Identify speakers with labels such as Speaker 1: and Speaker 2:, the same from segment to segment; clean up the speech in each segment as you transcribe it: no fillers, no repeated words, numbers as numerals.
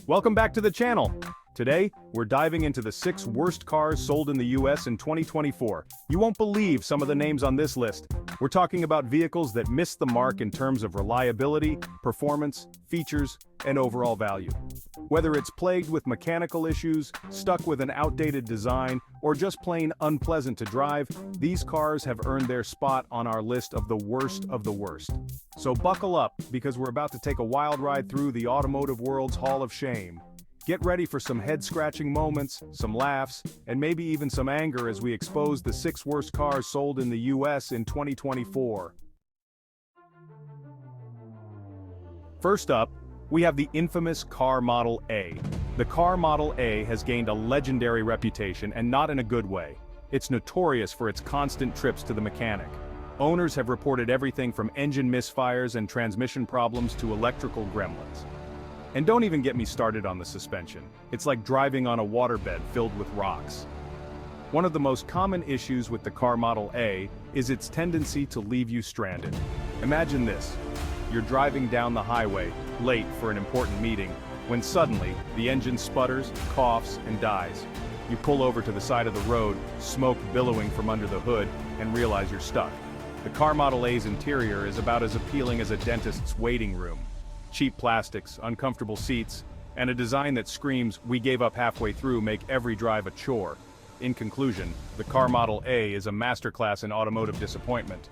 Speaker 1: Welcome back to the channel. Today, we're diving into the 6 worst cars sold in the US in 2024. You won't believe some of the names on this list. We're talking about vehicles that missed the mark in terms of reliability, performance, features, and overall value. Whether it's plagued with mechanical issues, stuck with an outdated design, or just plain unpleasant to drive, these cars have earned their spot on our list of the worst of the worst. So buckle up, because we're about to take a wild ride through the automotive world's Hall of Shame. Get ready for some head-scratching moments, some laughs, and maybe even some anger as we expose the 6 worst cars sold in the US in 2024. First up, we have the infamous car model A. The car model A has gained a legendary reputation, and not in a good way. It's notorious for its constant trips to the mechanic. Owners have reported everything from engine misfires and transmission problems to electrical gremlins. And don't even get me started on the suspension. It's like driving on a waterbed filled with rocks. One of the most common issues with the car model A is its tendency to leave you stranded. Imagine this. You're driving down the highway, late for an important meeting, when suddenly, the engine sputters, coughs, and dies. You pull over to the side of the road, smoke billowing from under the hood, and realize you're stuck. The car model A's interior is about as appealing as a dentist's waiting room. Cheap plastics, uncomfortable seats, and a design that screams, "We gave up halfway through," make every drive a chore. In conclusion, the car model A is a masterclass in automotive disappointment.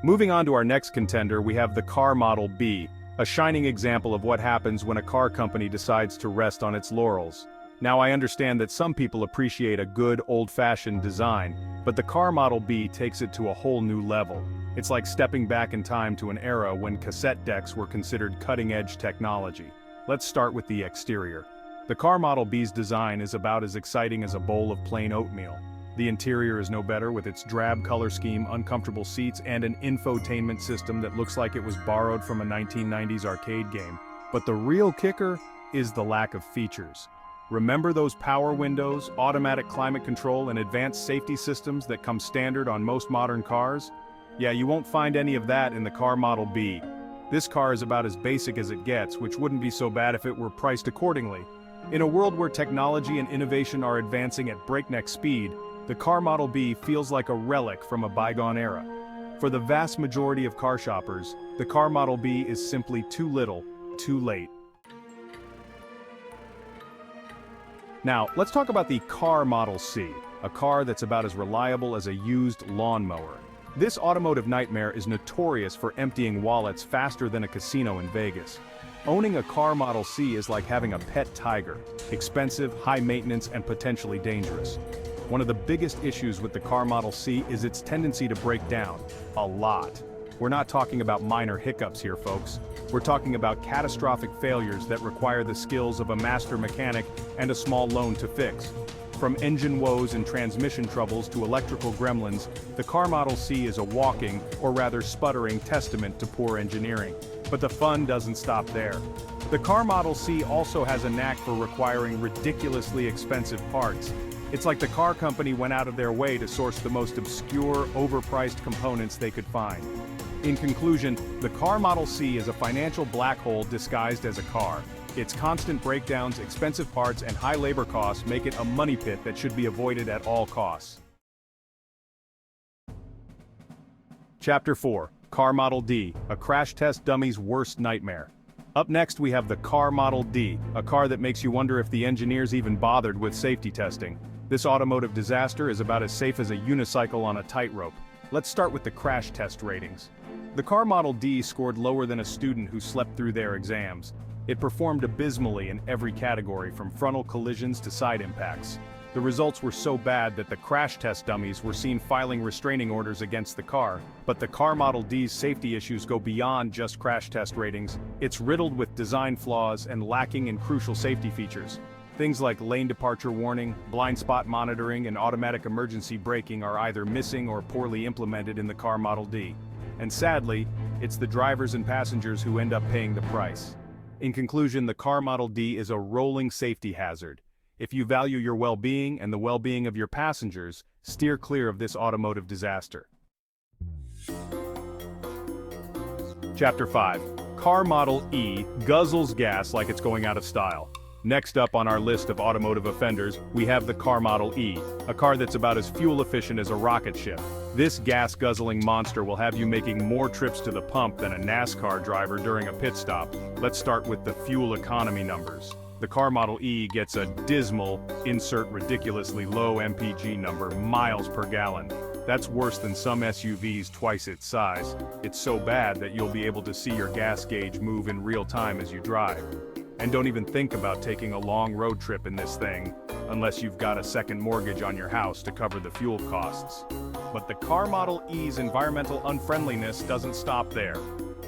Speaker 1: Moving on to our next contender, we have the car model B, a shining example of what happens when a car company decides to rest on its laurels. Now, I understand that some people appreciate a good, old-fashioned design, but the car model B takes it to a whole new level. It's like stepping back in time to an era when cassette decks were considered cutting-edge technology. Let's start with the exterior. The car model B's design is about as exciting as a bowl of plain oatmeal. The interior is no better, with its drab color scheme, uncomfortable seats, and an infotainment system that looks like it was borrowed from a 1990s arcade game. But the real kicker is the lack of features. Remember those power windows, automatic climate control, and advanced safety systems that come standard on most modern cars? Yeah, you won't find any of that in the car model B. This car is about as basic as it gets, which wouldn't be so bad if it were priced accordingly. In a world where technology and innovation are advancing at breakneck speed, the car model B feels like a relic from a bygone era. For the vast majority of car shoppers, the car model B is simply too little, too late. Now, let's talk about the car model C, a car that's about as reliable as a used lawnmower. This automotive nightmare is notorious for emptying wallets faster than a casino in Vegas. Owning a car model C is like having a pet tiger, expensive, high maintenance, and potentially dangerous. One of the biggest issues with the car model C is its tendency to break down, a lot. We're not talking about minor hiccups here, folks. We're talking about catastrophic failures that require the skills of a master mechanic and a small loan to fix. From engine woes and transmission troubles to electrical gremlins, the car model C is a walking, or rather sputtering, testament to poor engineering. But the fun doesn't stop there. The car model C also has a knack for requiring ridiculously expensive parts. It's like the car company went out of their way to source the most obscure, overpriced components they could find. In conclusion, the car model C is a financial black hole disguised as a car. Its constant breakdowns, expensive parts, and high labor costs make it a money pit that should be avoided at all costs. Chapter 4. Car Model D, a crash test dummy's worst nightmare. Up next, we have the car model D, a car that makes you wonder if the engineers even bothered with safety testing. This automotive disaster is about as safe as a unicycle on a tightrope. Let's start with the crash test ratings. The car model D scored lower than a student who slept through their exams. It performed abysmally in every category, from frontal collisions to side impacts. The results were so bad that the crash test dummies were seen filing restraining orders against the car. But the car model D's safety issues go beyond just crash test ratings. It's riddled with design flaws and lacking in crucial safety features. Things like lane departure warning, blind spot monitoring, and automatic emergency braking are either missing or poorly implemented in the car model D. And sadly, it's the drivers and passengers who end up paying the price. In conclusion, the car model D is a rolling safety hazard. If you value your well-being and the well-being of your passengers, steer clear of this automotive disaster. Chapter 5. car model E guzzles gas like it's going out of style. Next up on our list of automotive offenders, we have the car model E, a car that's about as fuel efficient as a rocket ship. This gas-guzzling monster will have you making more trips to the pump than a NASCAR driver during a pit stop. Let's start with the fuel economy numbers. The car model E gets a dismal, insert ridiculously low MPG number, miles per gallon. That's worse than some SUVs twice its size. It's so bad that you'll be able to see your gas gauge move in real time as you drive. And don't even think about taking a long road trip in this thing, unless you've got a second mortgage on your house to cover the fuel costs. But the car model E's environmental unfriendliness doesn't stop there.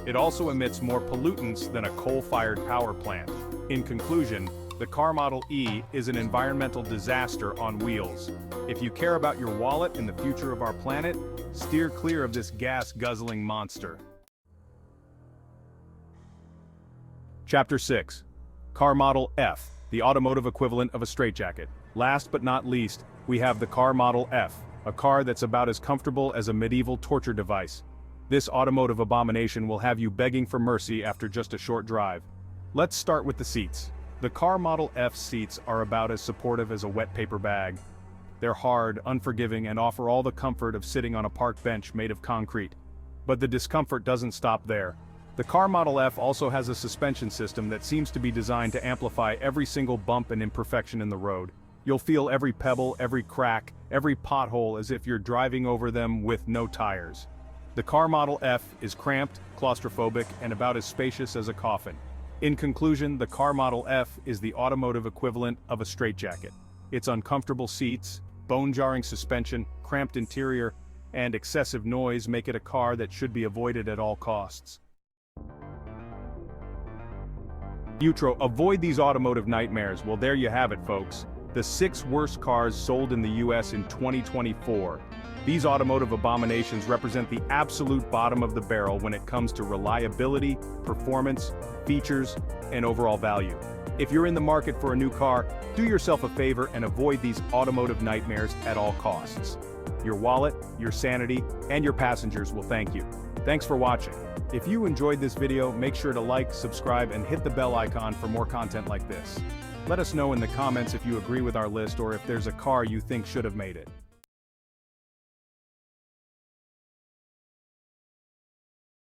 Speaker 1: It also emits more pollutants than a coal-fired power plant. In conclusion, the car model E is an environmental disaster on wheels. If you care about your wallet and the future of our planet, steer clear of this gas-guzzling monster. Chapter 6. Car model F, the automotive equivalent of a straitjacket. Last but not least, we have the car model F, a car that's about as comfortable as a medieval torture device. This automotive abomination will have you begging for mercy after just a short drive. Let's start with the seats. The car model F seats are about as supportive as a wet paper bag. They're hard, unforgiving, and offer all the comfort of sitting on a park bench made of concrete. But the discomfort doesn't stop there. The car model F also has a suspension system that seems to be designed to amplify every single bump and imperfection in the road. You'll feel every pebble, every crack, every pothole as if you're driving over them with no tires. The car model F is cramped, claustrophobic, and about as spacious as a coffin. In conclusion, the car model F is the automotive equivalent of a straitjacket. Its uncomfortable seats, bone-jarring suspension, cramped interior, and excessive noise make it a car that should be avoided at all costs. Avoid these automotive nightmares. Well, there you have it, folks. The 6 worst cars sold in the US in 2024. These automotive abominations represent the absolute bottom of the barrel when it comes to reliability, performance, features, and overall value. If you're in the market for a new car, do yourself a favor and avoid these automotive nightmares at all costs. Your wallet, your sanity, and your passengers will thank you. Thanks for watching. If you enjoyed this video, make sure to like, subscribe, and hit the bell icon for more content like this. Let us know in the comments if you agree with our list or if there's a car you think should have made it.